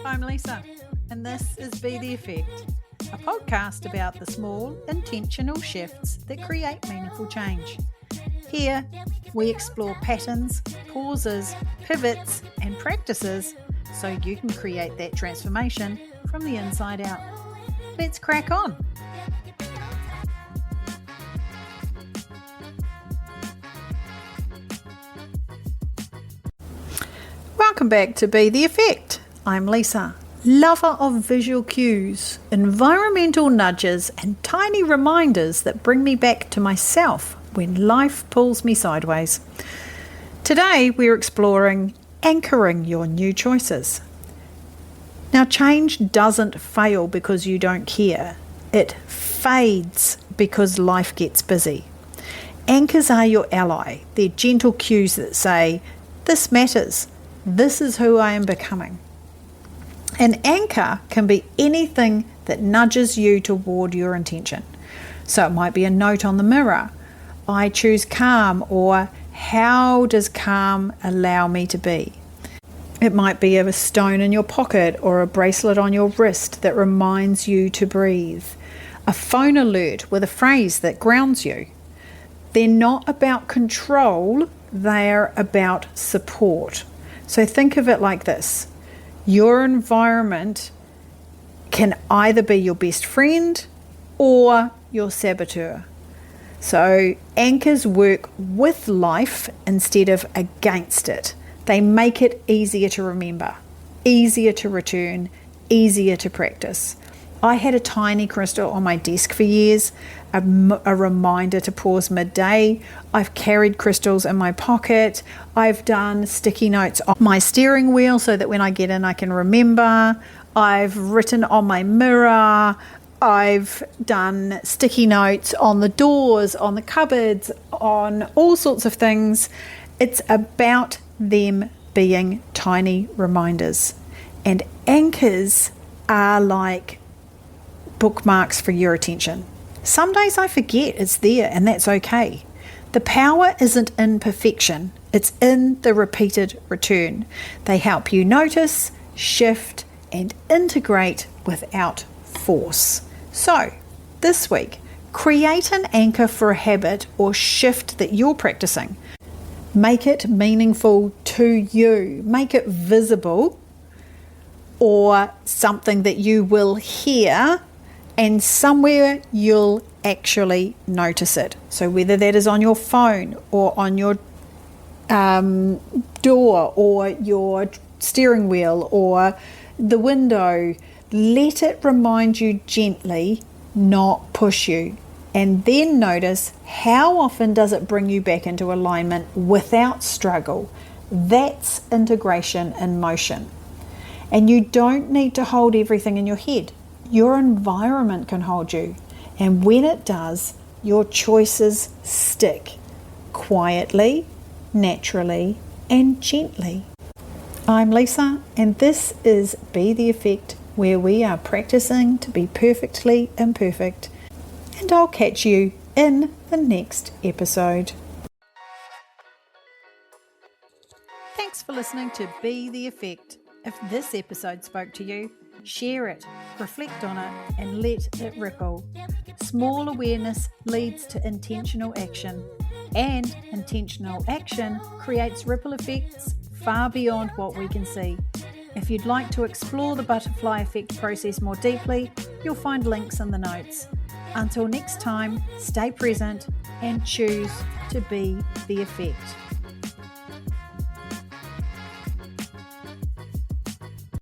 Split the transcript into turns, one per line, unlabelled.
I'm Lisa, and this is Be the Effect, a podcast about the small, intentional shifts that create meaningful change. Here, we explore patterns, pauses, pivots, and practices so you can create that transformation from the inside out. Let's crack on. Welcome back to Be the Effect. I'm Lisa, lover of visual cues, environmental nudges, and tiny reminders that bring me back to myself when life pulls me sideways. Today we're exploring anchoring your new choices. Now, change doesn't fail because you don't care. It fades because life gets busy. Anchors are your ally. They're gentle cues that say, this matters. This is who I am becoming. An anchor can be anything that nudges you toward your intention. So it might be a note on the mirror, I choose calm, or how does calm allow me to be? It might be a stone in your pocket or a bracelet on your wrist that reminds you to breathe. A phone alert with a phrase that grounds you. They're not about control, they're about support. So think of it like this. Your environment can either be your best friend or your saboteur. So anchors work with life instead of against it. They make it easier to remember, easier to return, easier to practice. I had a tiny crystal on my desk for years, a reminder to pause midday. I've carried crystals in my pocket. I've done sticky notes on my steering wheel so that when I get in I can remember. I've written on my mirror. I've done sticky notes on the doors, on the cupboards, on all sorts of things. It's about them being tiny reminders. And anchors are like bookmarks for your attention. Some days I forget it's there, and that's okay. The power isn't in perfection, it's in the repeated return. They help you notice, shift, and integrate without force. So, this week, create an anchor for a habit or shift that you're practicing. Make it meaningful to you. Make it visible, or something that you will hear and somewhere you'll actually notice it. So whether that is on your phone or on your door or your steering wheel or the window, let it remind you gently, not push you. And then notice how often does it bring you back into alignment without struggle. That's integration in motion. And you don't need to hold everything in your head. Your environment can hold you. And when it does, your choices stick quietly, naturally, and gently. I'm Lisa, and this is Be the Effect, where we are practicing to be perfectly imperfect. And I'll catch you in the next episode. Thanks for listening to Be the Effect. If this episode spoke to you, share it, reflect on it, and let it ripple. Small awareness leads to intentional action, and intentional action creates ripple effects far beyond what we can see. If you'd like to explore the butterfly effect process more deeply, you'll find links in the notes. Until next time, stay present and choose to be the effect.